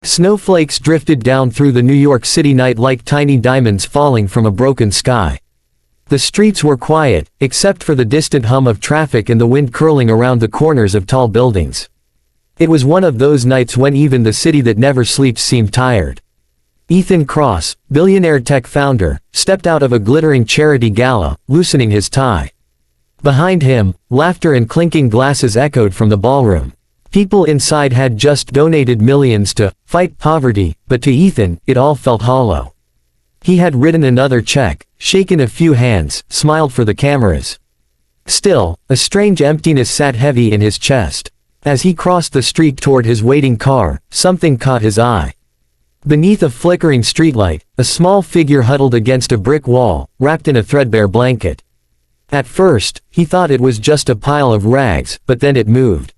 Snowflakes drifted down through the New York City night like tiny diamonds falling from a broken sky. The streets were quiet, except for the distant hum of traffic and the wind curling around the corners of tall buildings. It was one of those nights when even the city that never sleeps seemed tired. Ethan Cross, billionaire tech founder, stepped out of a glittering charity gala, loosening his tie. Behind him, laughter and clinking glasses echoed from the ballroom. People inside had just donated millions to fight poverty, but to Ethan, it all felt hollow. He had written another check, shaken a few hands, smiled for the cameras. Still, a strange emptiness sat heavy in his chest. As he crossed the street toward his waiting car, something caught his eye. Beneath a flickering streetlight, a small figure huddled against a brick wall, wrapped in a threadbare blanket. At first, he thought it was just a pile of rags, but then it moved.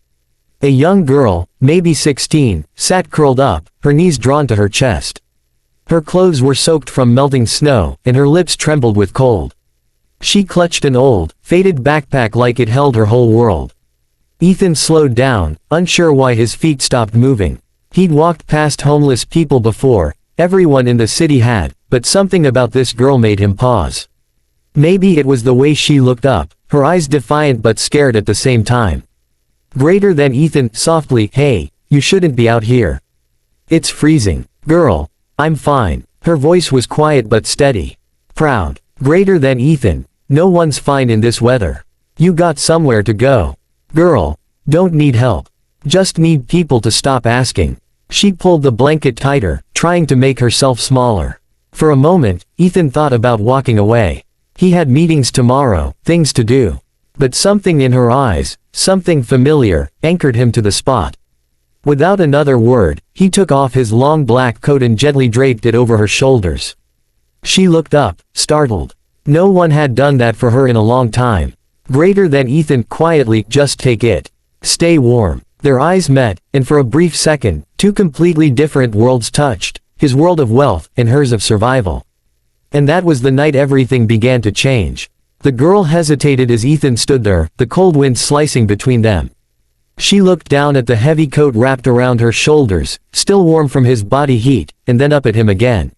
A young girl, maybe 16, sat curled up, her knees drawn to her chest. Her clothes were soaked from melting snow, and her lips trembled with cold. She clutched an old, faded backpack like it held her whole world. Ethan slowed down, unsure why his feet stopped moving. He'd walked past homeless people before, everyone in the city had, but something about this girl made him pause. Maybe it was the way she looked up, her eyes defiant but scared at the same time. Greater than Ethan, softly, "Hey, you shouldn't be out here. It's freezing." "Girl, I'm fine." Her voice was quiet but steady. Proud. Greater than Ethan, "No one's fine in this weather. You got somewhere to go." "Girl, don't need help. Just need people to stop asking." She pulled the blanket tighter, trying to make herself smaller. For a moment, Ethan thought about walking away. He had meetings tomorrow, things to do. But something in her eyes, something familiar, anchored him to the spot. Without another word, he took off his long black coat and gently draped it over her shoulders. She looked up, startled. No one had done that for her in a long time. Greater than Ethan, quietly, "Just take it. Stay warm." Their eyes met, and for a brief second, two completely different worlds touched, his world of wealth, and hers of survival. And that was the night everything began to change. The girl hesitated as Ethan stood there, the cold wind slicing between them. She looked down at the heavy coat wrapped around her shoulders, still warm from his body heat, and then up at him again.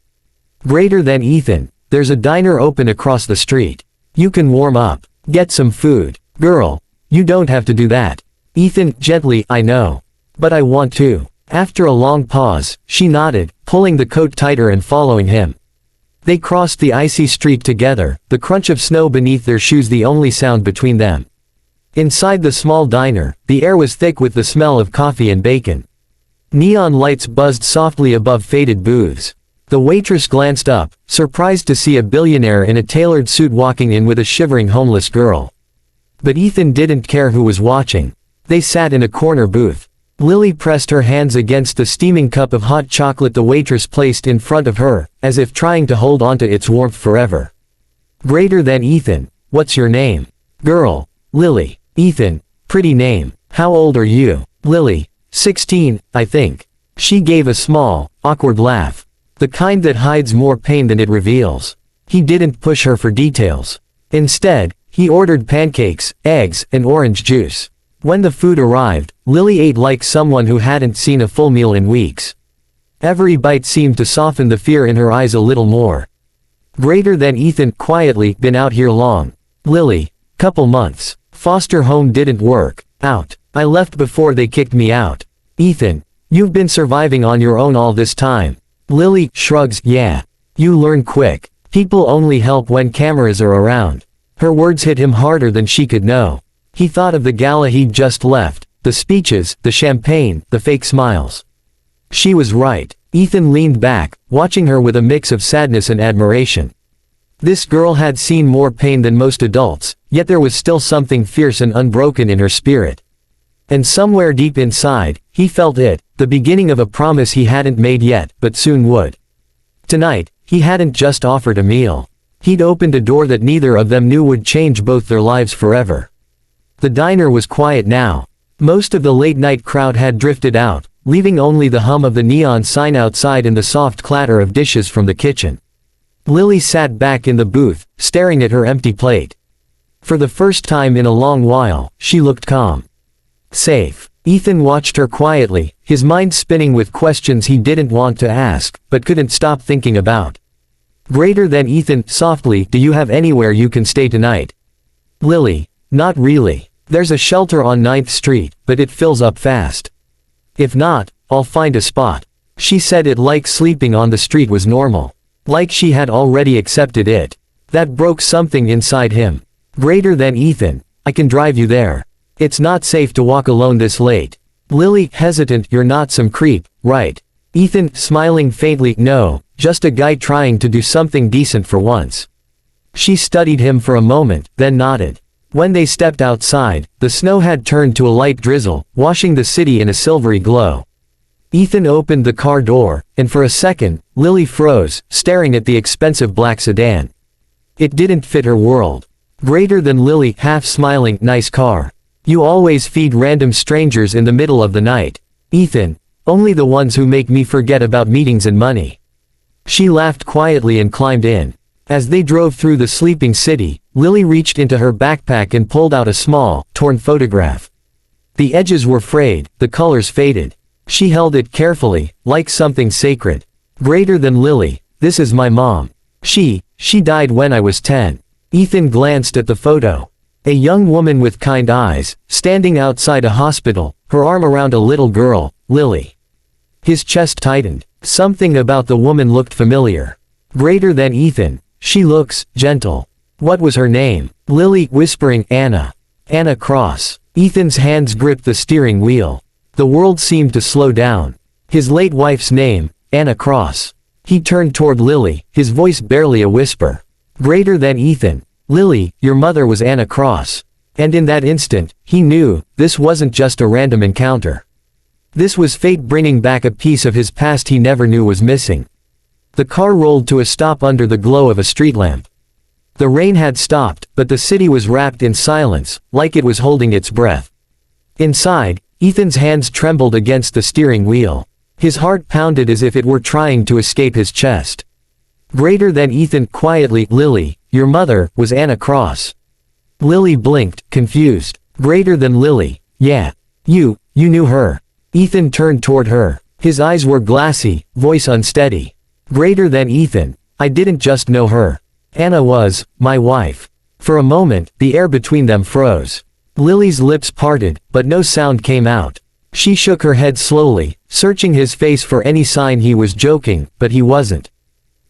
"Greater than Ethan, there's a diner open across the street. You can warm up. Get some food." "Girl, you don't have to do that." Ethan, gently, "I know. But I want to." After a long pause, she nodded, pulling the coat tighter and following him. They crossed the icy street together, the crunch of snow beneath their shoes the only sound between them. Inside the small diner, the air was thick with the smell of coffee and bacon. Neon lights buzzed softly above faded booths. The waitress glanced up, surprised to see a billionaire in a tailored suit walking in with a shivering homeless girl. But Ethan didn't care who was watching. They sat in a corner booth. Lily pressed her hands against the steaming cup of hot chocolate the waitress placed in front of her, as if trying to hold onto its warmth forever. "Greater than Ethan, what's your name?" "Girl, Lily." "Ethan, pretty name. How old are you?" "Lily, 16, I think." She gave a small, awkward laugh. The kind that hides more pain than it reveals. He didn't push her for details. Instead, he ordered pancakes, eggs, and orange juice. When the food arrived, Lily ate like someone who hadn't seen a full meal in weeks. Every bite seemed to soften the fear in her eyes a little more. "Greater than Ethan, quietly, been out here long?" "Lily, couple months. Foster home didn't work out. I left before they kicked me out." "Ethan, you've been surviving on your own all this time." Lily shrugs, "Yeah. You learn quick. People only help when cameras are around." Her words hit him harder than she could know. He thought of the gala he'd just left, the speeches, the champagne, the fake smiles. She was right. Ethan leaned back, watching her with a mix of sadness and admiration. This girl had seen more pain than most adults, yet there was still something fierce and unbroken in her spirit. And somewhere deep inside, he felt it, the beginning of a promise he hadn't made yet, but soon would. Tonight, he hadn't just offered a meal. He'd opened a door that neither of them knew would change both their lives forever. The diner was quiet now. Most of the late-night crowd had drifted out, leaving only the hum of the neon sign outside and the soft clatter of dishes from the kitchen. Lily sat back in the booth, staring at her empty plate. For the first time in a long while, she looked calm. Safe. Ethan watched her quietly, his mind spinning with questions he didn't want to ask, but couldn't stop thinking about. Greater than Ethan, softly, do you have anywhere you can stay tonight? Lily, not really. There's a shelter on 9th Street, but it fills up fast. If not, I'll find a spot. She said it like sleeping on the street was normal. Like she had already accepted it. That broke something inside him. Greater than Ethan, I can drive you there. It's not safe to walk alone this late. Lily, hesitant, you're not some creep, right? Ethan, smiling faintly, no, just a guy trying to do something decent for once. She studied him for a moment, then nodded. When they stepped outside, the snow had turned to a light drizzle, washing the city in a silvery glow. Ethan opened the car door, and for a second, Lily froze, staring at the expensive black sedan. It didn't fit her world. Greater than Lily, half smiling, nice car. You always feed random strangers in the middle of the night. Ethan, only the ones who make me forget about meetings and money. She laughed quietly and climbed in. As they drove through the sleeping city, Lily reached into her backpack and pulled out a small, torn photograph. The edges were frayed, the colors faded. She held it carefully, like something sacred. Greater than Lily, this is my mom. She died when I was 10. Ethan glanced at the photo. A young woman with kind eyes, standing outside a hospital, her arm around a little girl, Lily. His chest tightened. Something about the woman looked familiar. Greater than Ethan, she looks gentle. What was her name? Lily, whispering, Anna. Anna Cross. Ethan's hands gripped the steering wheel. The world seemed to slow down. His late wife's name, Anna Cross. He turned toward Lily, his voice barely a whisper. Greater than Ethan. Lily, your mother was Anna Cross. And in that instant, he knew, this wasn't just a random encounter. This was fate bringing back a piece of his past he never knew was missing. The car rolled to a stop under the glow of a street lamp. The rain had stopped, but the city was wrapped in silence, like it was holding its breath. Inside, Ethan's hands trembled against the steering wheel. His heart pounded as if it were trying to escape his chest. Greater than Ethan, quietly, Lily, your mother, was Anna Cross. Lily blinked, confused. Greater than Lily, yeah. You knew her. Ethan turned toward her. His eyes were glassy, voice unsteady. Greater than Ethan, I didn't just know her. Anna was my wife. For a moment, the air between them froze. Lily's lips parted, but no sound came out. She shook her head slowly, searching his face for any sign he was joking, but he wasn't.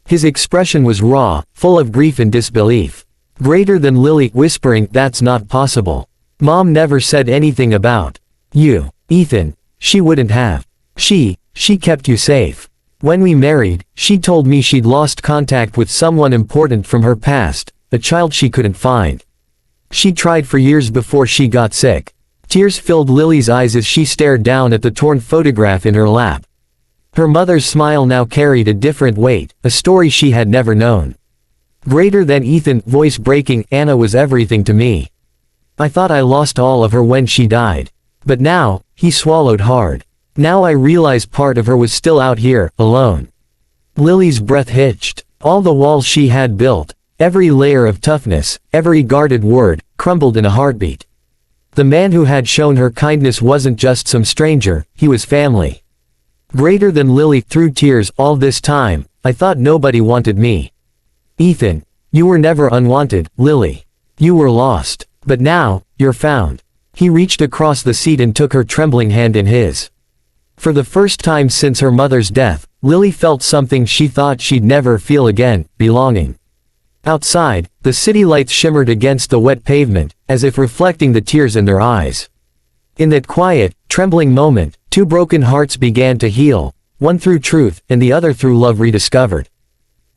His expression was raw, full of grief and disbelief. Greater than Lily, whispering, that's not possible. Mom never said anything about you, Ethan. She wouldn't have. She kept you safe. When we married, she told me she'd lost contact with someone important from her past, a child she couldn't find. She tried for years before she got sick. Tears filled Lily's eyes as she stared down at the torn photograph in her lap. Her mother's smile now carried a different weight, a story she had never known. Greater than Ethan, voice breaking, Anna was everything to me. I thought I lost all of her when she died. But now, he swallowed hard. Now I realize part of her was still out here, alone. Lily's breath hitched. All the walls she had built, every layer of toughness, every guarded word, crumbled in a heartbeat. The man who had shown her kindness wasn't just some stranger, he was family. Greater than Lily, through tears, all this time, I thought nobody wanted me. Ethan, you were never unwanted, Lily. You were lost. But now, you're found. He reached across the seat and took her trembling hand in his. For the first time since her mother's death, Lily felt something she thought she'd never feel again, belonging. Outside, the city lights shimmered against the wet pavement, as if reflecting the tears in their eyes. In that quiet, trembling moment, two broken hearts began to heal, one through truth, and the other through love rediscovered.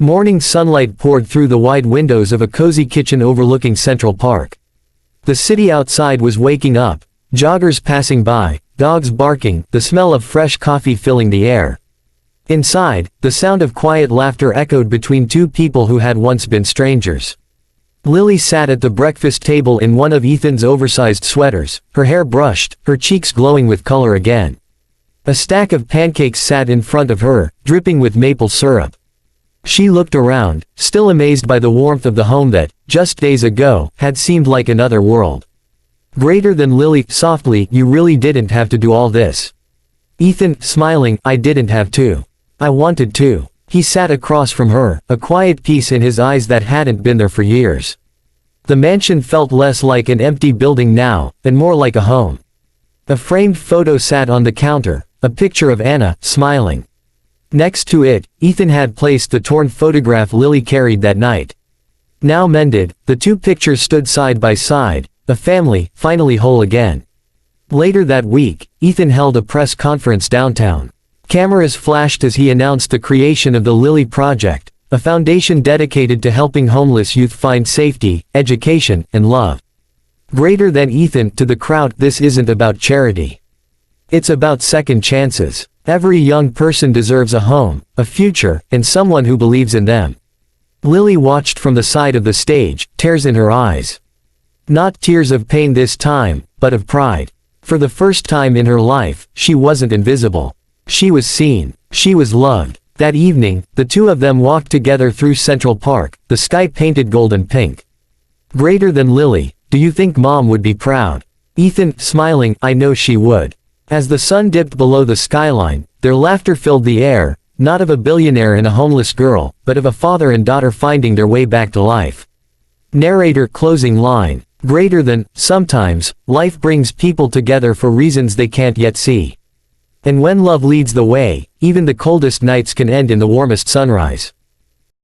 Morning sunlight poured through the wide windows of a cozy kitchen overlooking Central Park. The city outside was waking up, joggers passing by, dogs barking, the smell of fresh coffee filling the air. Inside, the sound of quiet laughter echoed between two people who had once been strangers. Lily sat at the breakfast table in one of Ethan's oversized sweaters, her hair brushed, her cheeks glowing with color again. A stack of pancakes sat in front of her, dripping with maple syrup. She looked around, still amazed by the warmth of the home that, just days ago, had seemed like another world. Greater than Lily, softly, you really didn't have to do all this. Ethan, smiling, I didn't have to. I wanted to. He sat across from her, a quiet peace in his eyes that hadn't been there for years. The mansion felt less like an empty building now, and more like a home. A framed photo sat on the counter, a picture of Anna, smiling. Next to it, Ethan had placed the torn photograph Lily carried that night. Now mended, the two pictures stood side by side, a family, finally whole again. Later that week, Ethan held a press conference downtown. Cameras flashed as he announced the creation of the Lily Project, a foundation dedicated to helping homeless youth find safety, education, and love. Greater than Ethan, to the crowd, this isn't about charity. It's about second chances. Every young person deserves a home, a future, and someone who believes in them. Lily watched from the side of the stage, tears in her eyes. Not tears of pain this time, but of pride. For the first time in her life, she wasn't invisible. She was seen. She was loved. That evening, the two of them walked together through Central Park, the sky painted golden pink. Greater than Lily, do you think Mom would be proud? Ethan, smiling, I know she would. As the sun dipped below the skyline, their laughter filled the air, not of a billionaire and a homeless girl, but of a father and daughter finding their way back to life. Narrator, closing line. Greater than, sometimes, life brings people together for reasons they can't yet see. And when love leads the way, even the coldest nights can end in the warmest sunrise.